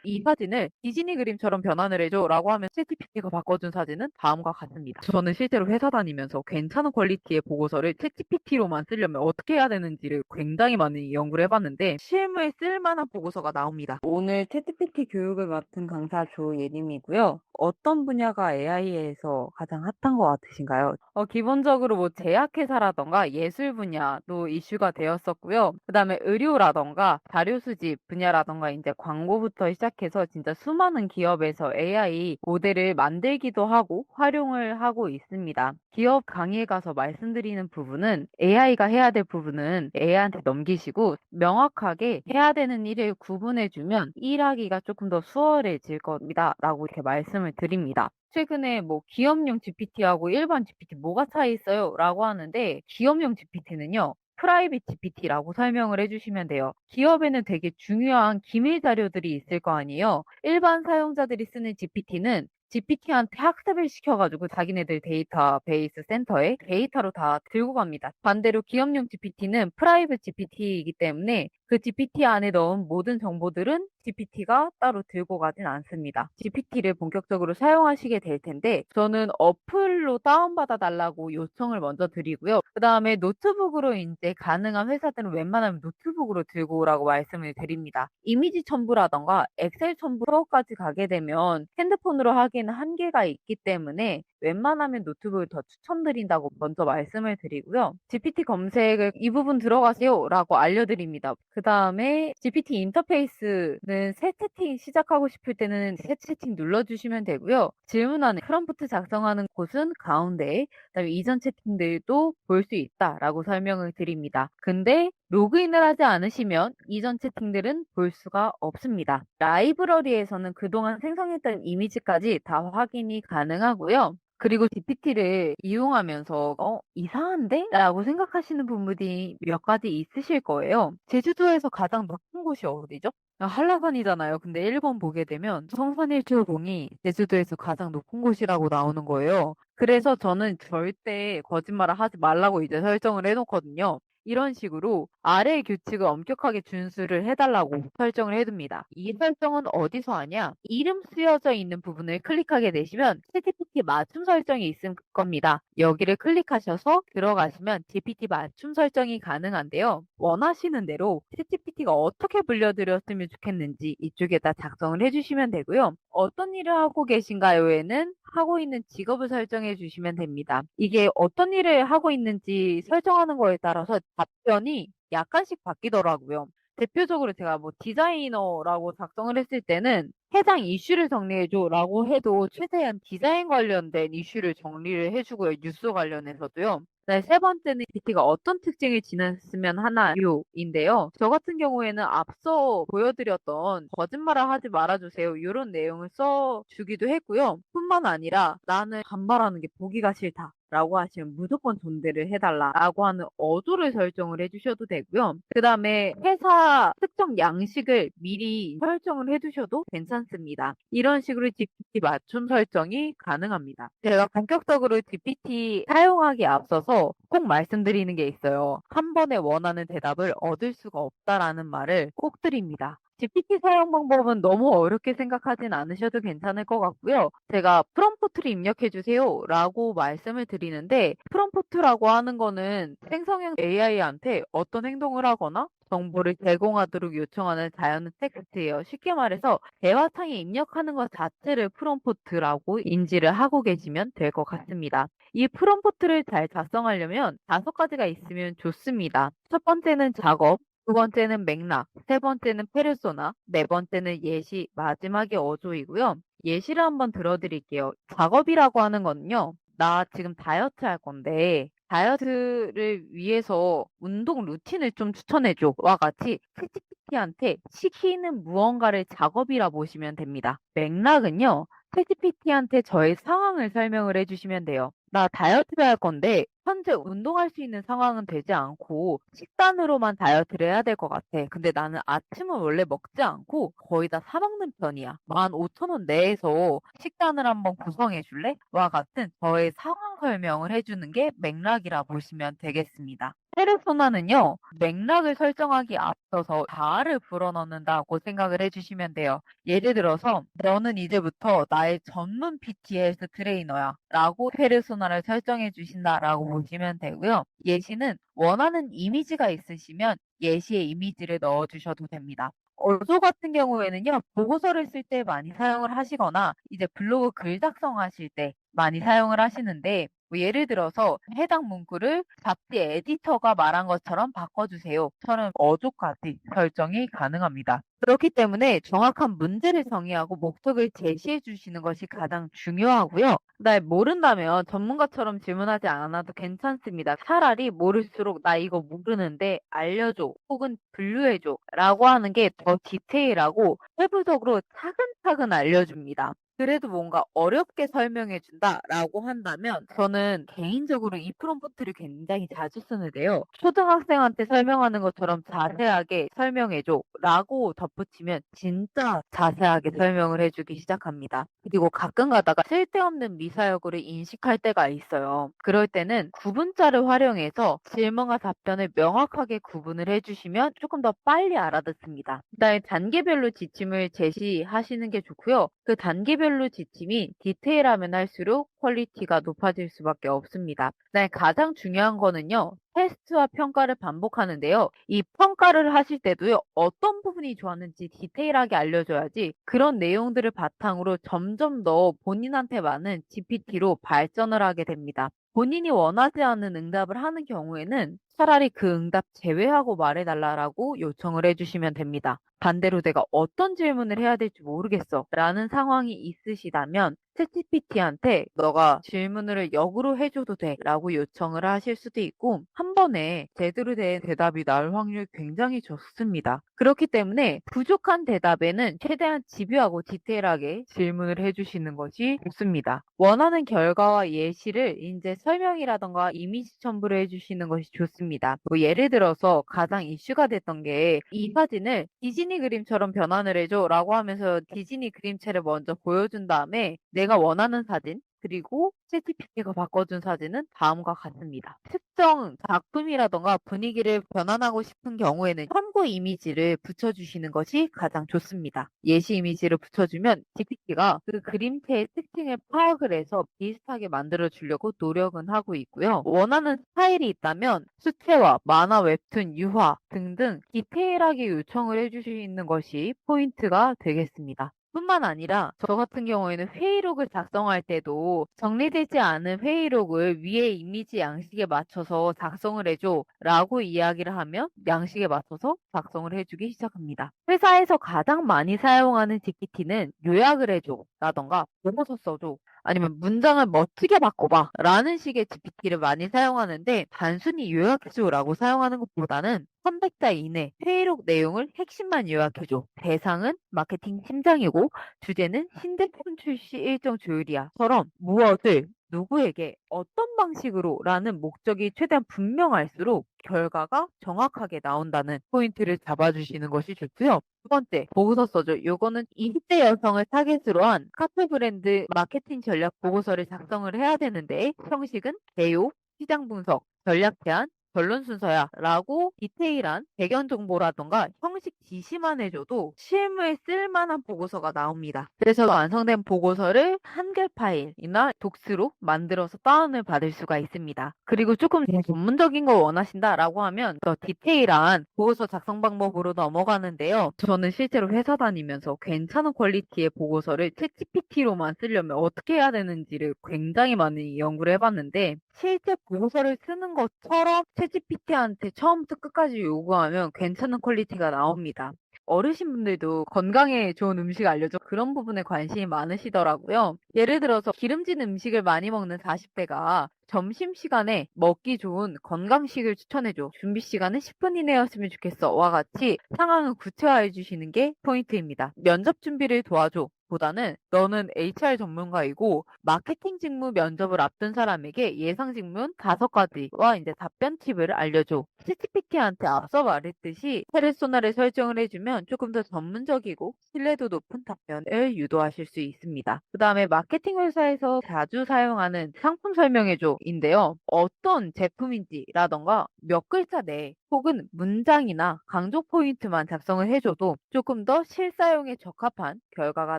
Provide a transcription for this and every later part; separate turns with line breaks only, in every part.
이 사진을 디즈니 그림처럼 변환을 해줘라고 하면 챗GPT가 바꿔준 사진은 다음과 같습니다. 저는 실제로 회사 다니면서 괜찮은 퀄리티의 보고서를 챗GPT로만 쓰려면 어떻게 해야 되는지를 굉장히 많이 연구를 해봤는데 실무에 쓸만한 보고서가 나옵니다. 오늘 챗GPT 교육을 맡은 강사 조예림이고요. 어떤 분야가 AI에서 가장 핫한 것 같으신가요? 기본적으로 뭐 제약회사라던가 예술 분야도 이슈가 되었었고요. 그 다음에 의료라던가 자료 수집 분야라던가 이제 광고부터 시작해서 진짜 수많은 기업에서 AI 모델을 만들기도 하고 활용을 하고 있습니다. 기업 강의에 가서 말씀드리는 부분은 AI가 해야 될 부분은 AI한테 넘기시고 명확하게 해야 되는 일을 구분해주면 일하기가 조금 더 수월해질 겁니다. 라고 이렇게 말씀을 드립니다. 최근에 뭐 기업용 GPT하고 일반 GPT 뭐가 차이 있어요? 라고 하는데 기업용 GPT는요. 프라이빗 GPT라고 설명을 해주시면 돼요. 기업에는 되게 중요한 기밀 자료들이 있을 거 아니에요. 일반 사용자들이 쓰는 GPT는 GPT한테 학습을 시켜가지고 자기네들 데이터베이스 센터에 데이터로 다 들고 갑니다. 반대로 기업용 GPT는 프라이빗 GPT이기 때문에 그 GPT 안에 넣은 모든 정보들은 GPT가 따로 들고 가진 않습니다. GPT를 본격적으로 사용하시게 될 텐데 저는 어플로 다운받아 달라고 요청을 먼저 드리고요. 그 다음에 노트북으로 이제 가능한 회사들은 웬만하면 노트북으로 들고 오라고 말씀을 드립니다. 이미지 첨부라던가 엑셀 첨부까지 가게 되면 핸드폰으로 하기에는 한계가 있기 때문에 웬만하면 노트북을 더 추천드린다고 먼저 말씀을 드리고요. GPT 검색을 이 부분 들어가세요 라고 알려드립니다. 그 다음에 GPT 인터페이스는 새 채팅 시작하고 싶을 때는 새 채팅 눌러주시면 되고요. 질문하는 프롬프트 작성하는 곳은 가운데에 그다음에 이전 채팅들도 볼 수 있다라고 설명을 드립니다. 근데 로그인을 하지 않으시면 이전 채팅들은 볼 수가 없습니다. 라이브러리에서는 그동안 생성했던 이미지까지 다 확인이 가능하고요. 그리고 GPT를 이용하면서 이상한데? 라고 생각하시는 부분이 몇 가지 있으실 거예요. 제주도에서 가장 높은 곳이 어디죠? 한라산이잖아요. 근데 1번 보게 되면 성산일출봉이 제주도에서 가장 높은 곳이라고 나오는 거예요. 그래서 저는 절대 거짓말을 하지 말라고 이제 설정을 해놓거든요. 이런 식으로 아래의 규칙을 엄격하게 준수를 해달라고 설정을 해둡니다. 이 설정은 어디서 하냐? 이름 쓰여져 있는 부분을 클릭하게 되시면 챗GPT 맞춤 설정이 있을 겁니다. 여기를 클릭하셔서 들어가시면 GPT 맞춤 설정이 가능한데요. 원하시는 대로 챗GPT가 어떻게 불려드렸으면 좋겠는지 이쪽에다 작성을 해주시면 되고요. 어떤 일을 하고 계신가요에는 하고 있는 직업을 설정해 주시면 됩니다. 이게 어떤 일을 하고 있는지 설정하는 거에 따라서 답변이 약간씩 바뀌더라고요. 대표적으로 제가 뭐 디자이너라고 작성을 했을 때는 해당 이슈를 정리해줘라고 해도 최대한 디자인 관련된 이슈를 정리를 해주고요. 뉴스 관련해서도요. 네, 세 번째는 GPT가 어떤 특징을 지녔으면 하나요인데요. 저 같은 경우에는 앞서 보여드렸던 거짓말을 하지 말아주세요. 이런 내용을 써주기도 했고요. 뿐만 아니라 나는 반말하는 게 보기가 싫다. 라고 하시면 무조건 존대를 해달라라고 하는 어조를 설정을 해주셔도 되고요. 그 다음에 회사 특정 양식을 미리 설정을 해두셔도 괜찮습니다. 이런 식으로 GPT 맞춤 설정이 가능합니다. 제가 본격적으로 GPT 사용하기에 앞서서 꼭 말씀드리는 게 있어요. 한 번에 원하는 대답을 얻을 수가 없다라는 말을 꼭 드립니다. GPT 사용 방법은 너무 어렵게 생각하진 않으셔도 괜찮을 것 같고요. 제가 프롬프트를 입력해 주세요 라고 말씀을 드리는데 프롬프트라고 하는 거는 생성형 AI한테 어떤 행동을 하거나 정보를 제공하도록 요청하는 자연 텍스트예요. 쉽게 말해서 대화창에 입력하는 것 자체를 프롬프트라고 인지를 하고 계시면 될 것 같습니다. 이 프롬프트를 잘 작성하려면 5가지가 있으면 좋습니다. 첫 번째는 작업, 두 번째는 맥락, 세 번째는 페르소나, 네 번째는 예시, 마지막에 어조이고요. 예시를 한번 들어드릴게요. 작업이라고 하는 거는요. 나 지금 다이어트 할 건데 다이어트를 위해서 운동 루틴을 좀 추천해줘와 같이 챗GPT한테 시키는 무언가를 작업이라 보시면 됩니다. 맥락은요. 챗GPT한테 저의 상황을 설명을 해주시면 돼요. 나 다이어트를 할 건데 현재 운동할 수 있는 상황은 되지 않고 식단으로만 다이어트를 해야 될 것 같아. 근데 나는 아침은 원래 먹지 않고 거의 다 사 먹는 편이야. 15,000원 내에서 식단을 한번 구성해 줄래? 와 같은 저의 상황 설명을 해주는 게 맥락이라 보시면 되겠습니다. 페르소나는요, 맥락을 설정하기 앞서서 자아를 불어넣는다고 생각을 해주시면 돼요. 예를 들어서, 너는 이제부터 나의 전문 PT 헬스 트레이너야. 라고 페르소나를 설정해 주신다라고 보시면 되고요. 예시는 원하는 이미지가 있으시면 예시의 이미지를 넣어 주셔도 됩니다. 어조 같은 경우에는요, 보고서를 쓸 때 많이 사용을 하시거나, 이제 블로그 글 작성하실 때 많이 사용을 하시는데, 뭐 예를 들어서 해당 문구를 잡지 에디터가 말한 것처럼 바꿔주세요. 처럼 어조까지 설정이 가능합니다. 그렇기 때문에 정확한 문제를 정의하고 목적을 제시해 주시는 것이 가장 중요하고요. 날 모른다면 전문가처럼 질문하지 않아도 괜찮습니다. 차라리 모를수록 나 이거 모르는데 알려줘 혹은 분류해줘 라고 하는 게 더 디테일하고 세부적으로 차근차근 알려줍니다. 그래도 뭔가 어렵게 설명해 준다라고 한다면 저는 개인적으로 이 프롬프트를 굉장히 자주 쓰는데요. 초등학생한테 설명하는 것처럼 자세하게 설명해 줘라고 덧붙이면 진짜 자세하게 설명을 해주기 시작합니다. 그리고 가끔 가다가 쓸데없는 미사여구를 인식할 때가 있어요. 그럴 때는 구분자를 활용해서 질문과 답변을 명확하게 구분을 해주시면 조금 더 빨리 알아듣습니다. 그다음에 단계별로 지침을 제시하시는 게 좋고요. 그 단계별로 지침이 디테일하면 할수록 퀄리티가 높아질 수밖에 없습니다. 그다음에 가장 중요한 거는요. 테스트와 평가를 반복하는데요. 이 평가를 하실 때도요. 어떤 부분이 좋았는지 디테일하게 알려줘야지 그런 내용들을 바탕으로 점점 더 본인한테 맞는 GPT로 발전을 하게 됩니다. 본인이 원하지 않는 응답을 하는 경우에는 차라리 그 응답 제외하고 말해달라고 요청을 해주시면 됩니다. 반대로 내가 어떤 질문을 해야 될지 모르겠어 라는 상황이 있으시다면 챗GPT한테 너가 질문을 역으로 해줘도 돼 라고 요청을 하실 수도 있고 한 번에 제대로 된 대답이 나올 확률이 굉장히 적습니다. 그렇기 때문에 부족한 대답에는 최대한 집요하고 디테일하게 질문을 해주시는 것이 좋습니다. 원하는 결과와 예시를 이제 설명이라던가 이미지 첨부를 해주시는 것이 좋습니다. 뭐 예를 들어서 가장 이슈가 됐던 게 이 사진을 디즈니 그림처럼 변환을 해줘 라고 하면서 디즈니 그림체를 먼저 보여준 다음에 내가 원하는 사진 그리고 챗GPT가 바꿔준 사진은 다음과 같습니다. 특정 작품이라던가 분위기를 변환하고 싶은 경우에는 참고 이미지를 붙여주시는 것이 가장 좋습니다. 예시 이미지를 붙여주면 GPT가 그 그림체의 특징을 파악을 해서 비슷하게 만들어주려고 노력은 하고 있고요. 원하는 스타일이 있다면 수채화, 만화, 웹툰, 유화 등등 디테일하게 요청을 해주시는 것이 포인트가 되겠습니다. 뿐만 아니라 저 같은 경우에는 회의록을 작성할 때도 정리되지 않은 회의록을 위에 이미지 양식에 맞춰서 작성을 해줘 라고 이야기를 하면 양식에 맞춰서 작성을 해주기 시작합니다. 회사에서 가장 많이 사용하는 GPT는 요약을 해줘 라던가 보고서 써줘 아니면 문장을 멋지게 바꿔봐 라는 식의 GPT를 많이 사용하는데 단순히 요약해줘라고 사용하는 것보다는 300자 이내 회의록 내용을 핵심만 요약해줘. 대상은 마케팅 팀장이고 주제는 신제품 출시 일정 조율이야처럼 무엇을 누구에게 어떤 방식으로 라는 목적이 최대한 분명할수록 결과가 정확하게 나온다는 포인트를 잡아주시는 것이 좋고요. 두 번째, 보고서 써줘. 요거는 20대 여성을 타겟으로 한 카페 브랜드 마케팅 전략 보고서를 작성을 해야 되는데 형식은 개요, 시장 분석, 전략 제안, 결론 순서야 라고 디테일한 배경 정보라던가 형식 지시만 해줘도 실무에 쓸만한 보고서가 나옵니다. 그래서 완성된 보고서를 한글 파일이나 독스로 만들어서 다운을 받을 수가 있습니다. 그리고 조금 더 전문적인 걸 원하신다라고 하면 더 디테일한 보고서 작성 방법으로 넘어가는데요. 저는 실제로 회사 다니면서 괜찮은 퀄리티의 보고서를 챗GPT로만 쓰려면 어떻게 해야 되는지를 굉장히 많이 연구를 해봤는데 실제 보고서를 쓰는 것처럼 챗GPT한테 처음부터 끝까지 요구하면 괜찮은 퀄리티가 나옵니다. 어르신분들도 건강에 좋은 음식 알려줘 그런 부분에 관심이 많으시더라고요. 예를 들어서 기름진 음식을 많이 먹는 40대가 점심시간에 먹기 좋은 건강식을 추천해줘. 준비시간은 10분 이내였으면 좋겠어. 와 같이 상황을 구체화해 주시는 게 포인트입니다. 면접 준비를 도와줘. 보다는 너는 HR 전문가이고 마케팅 직무 면접을 앞둔 사람에게 예상 질문 5가지와 이제 답변 팁을 알려줘. 챗GPT한테 앞서 말했듯이 페르소나를 설정을 해주면 조금 더 전문적이고 신뢰도 높은 답변을 유도하실 수 있습니다. 그 다음에 마케팅 회사에서 자주 사용하는 상품 설명해줘인데요. 어떤 제품인지라던가 몇 글자 내 혹은 문장이나 강조 포인트만 작성을 해줘도 조금 더 실사용에 적합한 결과가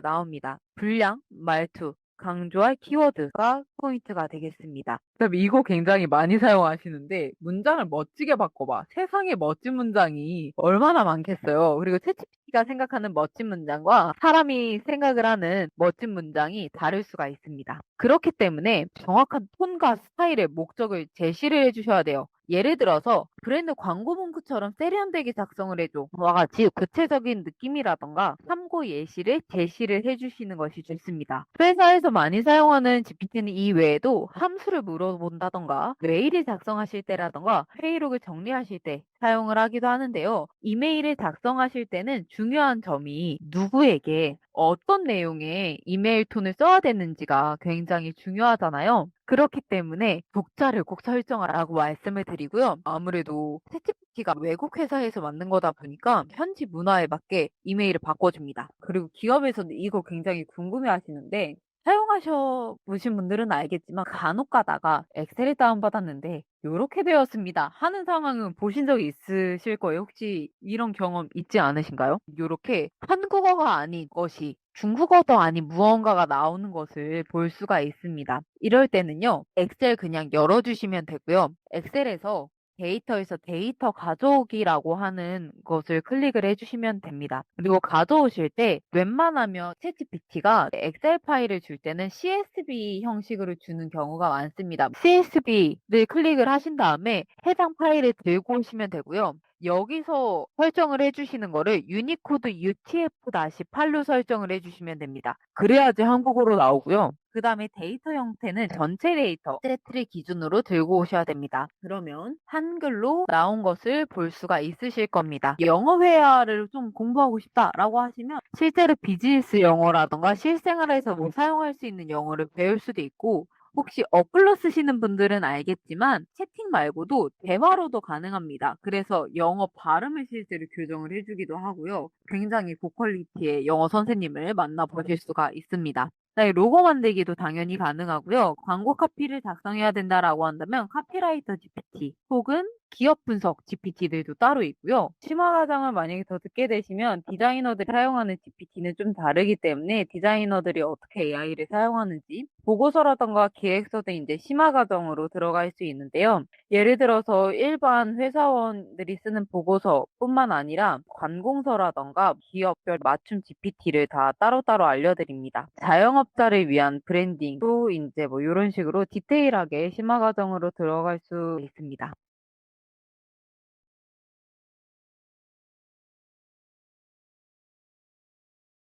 나옵니다. 분량, 말투, 강조할 키워드가 포인트가 되겠습니다. 그다음에 이거 굉장히 많이 사용하시는데 문장을 멋지게 바꿔봐. 세상에 멋진 문장이 얼마나 많겠어요. 그리고 챗GPT가 생각하는 멋진 문장과 사람이 생각을 하는 멋진 문장이 다를 수가 있습니다. 그렇기 때문에 정확한 톤과 스타일의 목적을 제시를 해주셔야 돼요. 예를 들어서 브랜드 광고 문구처럼 세련되게 작성을 해줘. 와 같이 구체적인 느낌이라던가 참고 예시를 제시를 해주시는 것이 좋습니다. 회사에서 많이 사용하는 GPT는 이외에도 함수를 물어본다던가 메일을 작성하실 때라던가 회의록을 정리하실 때 사용을 하기도 하는데요. 이메일을 작성하실 때는 중요한 점이 누구에게 어떤 내용의 이메일 톤을 써야 되는지가 굉장히 중요하잖아요. 그렇기 때문에 독자를 꼭 설정하라고 말씀을 드리고요. 아무래도 챗GPT가 외국 회사에서 만든 거다 보니까 현지 문화에 맞게 이메일을 바꿔줍니다. 그리고 기업에서는 이거 굉장히 궁금해 하시는데 사용하셔 보신 분들은 알겠지만 간혹 가다가 엑셀을 다운받았는데 요렇게 되었습니다 하는 상황은 보신 적이 있으실 거예요. 혹시 이런 경험 있지 않으신가요? 요렇게 한국어가 아닌 것이 중국어도 아닌 무언가가 나오는 것을 볼 수가 있습니다. 이럴 때는요, 엑셀 그냥 열어주시면 되고요. 엑셀에서 데이터에서 데이터 가져오기라고 하는 것을 클릭을 해주시면 됩니다. 그리고 가져오실 때 웬만하면 챗GPT가 엑셀 파일을 줄 때는 CSV 형식으로 주는 경우가 많습니다. CSV를 클릭을 하신 다음에 해당 파일을 들고 오시면 되고요. 여기서 설정을 해주시는 거를 유니코드 UTF-8로 설정을 해주시면 됩니다. 그래야지 한국어로 나오고요. 그 다음에 데이터 형태는 전체 데이터 세트를 기준으로 들고 오셔야 됩니다. 그러면 한글로 나온 것을 볼 수가 있으실 겁니다. 영어 회화를 좀 공부하고 싶다라고 하시면 실제로 비즈니스 영어라던가 실생활에서 뭐 사용할 수 있는 영어를 배울 수도 있고 혹시 어플로 쓰시는 분들은 알겠지만 채팅 말고도 대화로도 가능합니다. 그래서 영어 발음을 실제로 교정을 해주기도 하고요. 굉장히 고퀄리티의 영어 선생님을 만나보실 수가 있습니다. 네, 로고 만들기도 당연히 가능하고요. 광고 카피를 작성해야 된다라고 한다면 카피라이터 GPT 혹은 기업 분석 GPT들도 따로 있고요. 심화 과정을 만약에 더 듣게 되시면 디자이너들이 사용하는 GPT는 좀 다르기 때문에 디자이너들이 어떻게 AI를 사용하는지 보고서라던가 기획서 등 이제 심화 과정으로 들어갈 수 있는데요. 예를 들어서 일반 회사원들이 쓰는 보고서뿐만 아니라 관공서라던가 기업별 맞춤 GPT를 다 따로따로 알려드립니다. 자영업자를 위한 브랜딩도 이제 뭐 이런 식으로 디테일하게 심화 과정으로 들어갈 수 있습니다.